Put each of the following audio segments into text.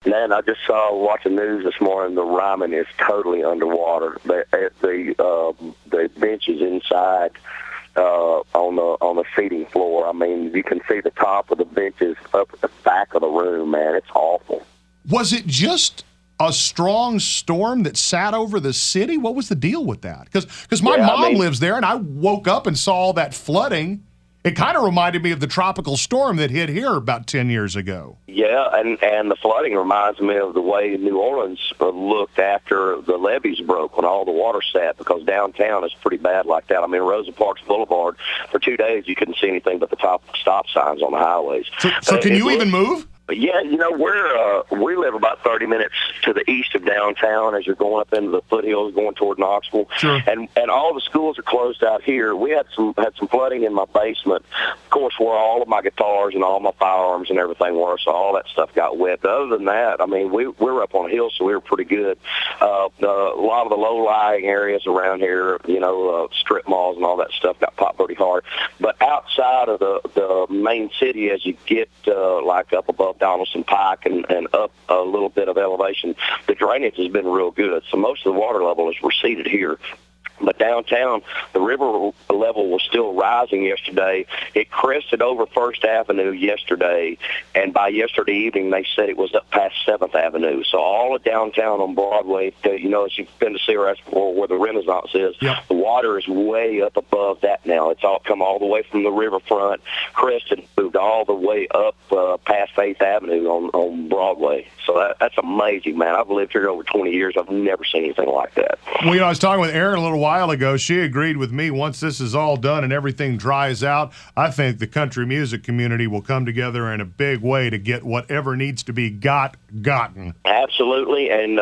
Man, I just saw watching news this morning. The Ryman is totally underwater. The benches inside on the seating floor. I mean, you can see the top of the benches up at the back of the room. Man, it's awful. Was it just a strong storm that sat over the city? What was the deal with that? Because my mom lives there, and I woke up and saw all that flooding. It kind of reminded me of the tropical storm that hit here about 10 years ago. Yeah, and the flooding reminds me of the way New Orleans looked after the levees broke when all the water sat, because downtown is pretty bad like that. I mean, Rosa Parks Boulevard, for 2 days you couldn't see anything but the top stop signs on the highways. So can you even move? Yeah, we live about 30 minutes to the east of downtown as you're going up into the foothills going toward Knoxville. Sure. And all the schools are closed out here. We had some flooding in my basement, of course, where all of my guitars and all my firearms and everything were, so all that stuff got wet. But other than that, I mean, we were up on a hill, so we were pretty good. A lot of the low-lying areas around here, strip malls and all that stuff got popped pretty hard. But outside of the main city, as you get like up above Donaldson Pike and up a little bit of elevation, the drainage has been real good. So most of the water level has receded here. But downtown, the river level was still rising yesterday. It crested over First Avenue yesterday, and by yesterday evening, they said it was up past 7th Avenue. So all of downtown on Broadway, as you've been to CRS before, where the Renaissance is, yep. The water is way up above that now. It's all come all the way from the riverfront, crested, moved all the way up past 8th Avenue on Broadway. So that's amazing, man. I've lived here over 20 years. I've never seen anything like that. Well, I was talking with Erin a little while ago. She agreed with me. Once this is all done and everything dries out, I think the country music community will come together in a big way to get whatever needs to be gotten. Absolutely, and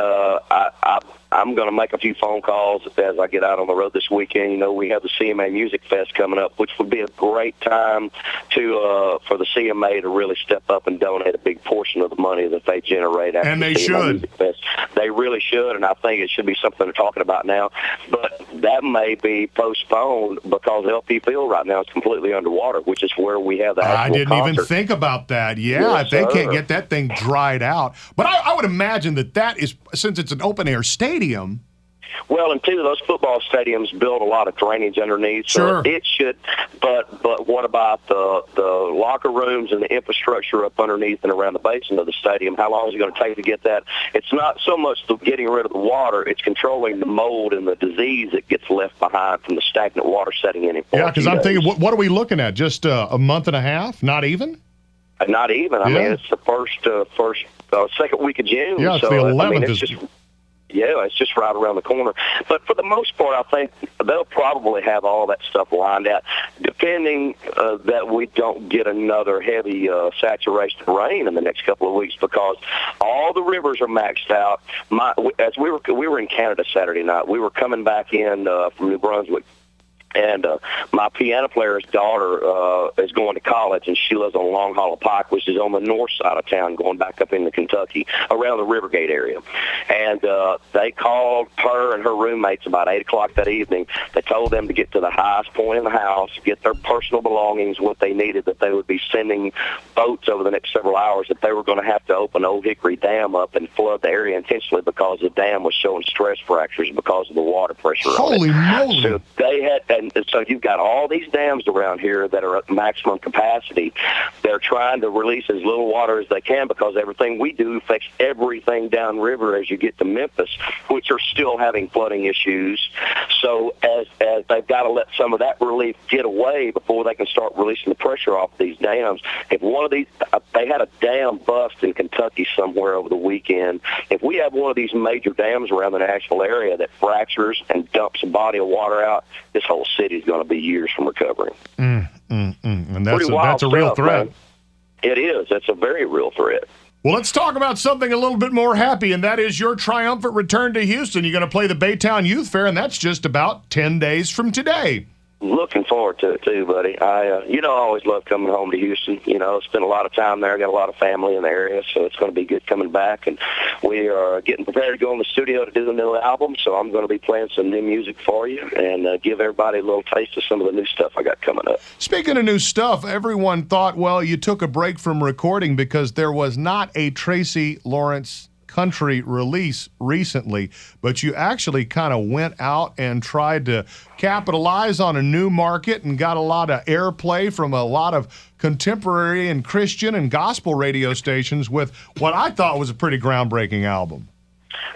I'm going to make a few phone calls as I get out on the road this weekend. We have the CMA Music Fest coming up, which would be a great time for the CMA to really step up and donate a big portion of the money that they generate after and they the CMA should. Music Fest. They really should, and I think it should be something they're talking about now. But that may be postponed because LP Field right now is completely underwater, which is where we have the actual I didn't concert. even think about that. Yeah, Yes, if they sir. can't get that thing dried out. But I would imagine that is, since it's an open-air stadium. Well, and two, those football stadiums build a lot of drainage underneath, so Sure. it should. But what about the locker rooms and the infrastructure up underneath and around the basin of the stadium? How long is it going to take to get that? It's not so much the getting rid of the water; it's controlling the mold and the disease that gets left behind from the stagnant water setting in it. Yeah, because I'm thinking, what are we looking at? Just a month and a half? Not even? Not even. I Yeah. mean, it's the second week of June. Yeah, it's so, the 11th. It's just right around the corner. But for the most part, I think they'll probably have all that stuff lined out, depending that we don't get another heavy saturation of rain in the next couple of weeks, because all the rivers are maxed out. As we were in Canada Saturday night, we were coming back in from New Brunswick. And my piano player's daughter is going to college, and she lives on Long Hollow Pike, which is on the north side of town, going back up into Kentucky, around the Rivergate area. And they called her and her roommates about 8 o'clock that evening. They told them to get to the highest point in the house, get their personal belongings, what they needed, that they would be sending boats over the next several hours, that they were going to have to open Old Hickory Dam up and flood the area intentionally because the dam was showing stress fractures because of the water pressure. Holy moly! So they had... And so you've got all these dams around here that are at maximum capacity. They're trying to release as little water as they can because everything we do affects everything downriver as you get to Memphis, which are still having flooding issues. So as they've got to let some of that relief get away before they can start releasing the pressure off these dams. If one of these, they had a dam bust in Kentucky somewhere over the weekend. If we have one of these major dams around the Nashville area that fractures and dumps a body of water out, this whole city is going to be years from recovering. And that's a real threat. Man. It is. That's a very real threat. Well, let's talk about something a little bit more happy, and that is your triumphant return to Houston. You're going to play the Baytown Youth Fair, and that's just about 10 days from today. looking forward to it too, buddy. I always love coming home to Houston. Spent a lot of time there. I got a lot of family in the area, so it's going to be good coming back. And we are getting prepared to go in the studio to do the new album. So I'm going to be playing some new music for you and give everybody a little taste of some of the new stuff I got coming up. Speaking of new stuff, everyone thought, well, you took a break from recording because there was not a Tracy Lawrence country release recently, but you actually kind of went out and tried to capitalize on a new market and got a lot of airplay from a lot of contemporary and Christian and gospel radio stations with what I thought was a pretty groundbreaking album.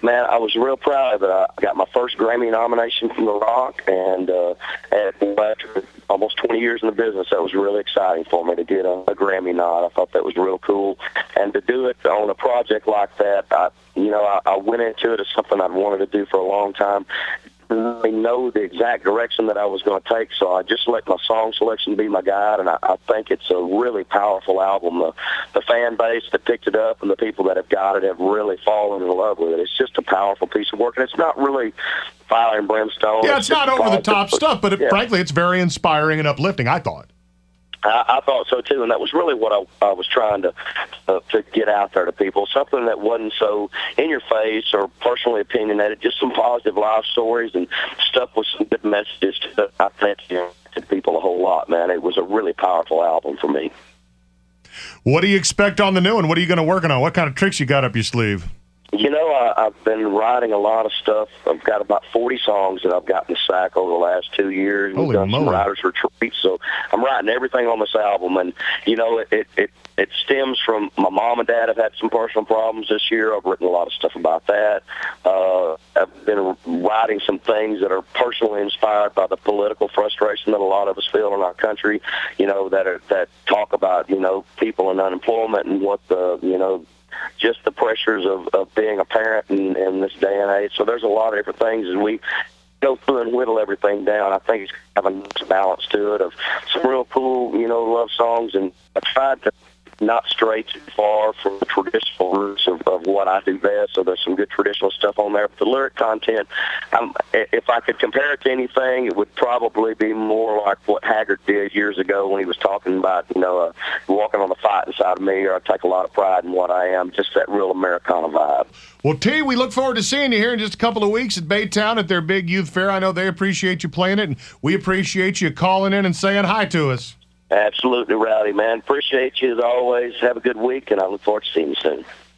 Man, I was real proud of it. I got my first Grammy nomination from The Rock, and after almost 20 years in the business, that was really exciting for me to get a Grammy nod. I thought that was real cool. And to do it on a project like that, I went into it as something I'd wanted to do for a long time. Really know the exact direction that I was going to take, so I just let my song selection be my guide, and I think it's a really powerful album. The fan base that picked it up and the people that have got it have really fallen in love with it. It's just a powerful piece of work, and it's not really fire and brimstone. Yeah, it's not over-the-top stuff, but frankly, it's very inspiring and uplifting, I thought. I thought so too, and that was really what I was trying to get out there to people. Something that wasn't so in your face or personally opinionated, just some positive life stories and stuff with some good messages that I think to people a whole lot, man. It was a really powerful album for me. What do you expect on the new one? What are you going to work on? What kind of tricks you got up your sleeve? I've been writing a lot of stuff. I've got about 40 songs that I've got in the sack over the last 2 years. We've done some writers' retreats, so I'm writing everything on this album. And, it stems from my mom and dad have had some personal problems this year. I've written a lot of stuff about that. I've been writing some things that are personally inspired by the political frustration that a lot of us feel in our country, that talk about, people in unemployment and what just the pressures of being a parent in this day and age. So there's a lot of different things as we go through and whittle everything down. I think it's have a nice balance to it of some real cool, love songs, and I tried to not stray too far from the traditional roots of what I do best. So there's some good traditional stuff on there. But the lyric content, if I could compare it to anything, it would probably be more like what Haggard did years ago when he was talking about, walking on the fighting side of me, or I take a lot of pride in what I am, just that real Americana vibe. Well, T, we look forward to seeing you here in just a couple of weeks at Baytown at their big youth fair. I know they appreciate you playing it, and we appreciate you calling in and saying hi to us. Absolutely, Rowdy, man. Appreciate you as always. Have a good week, and I look forward to seeing you soon.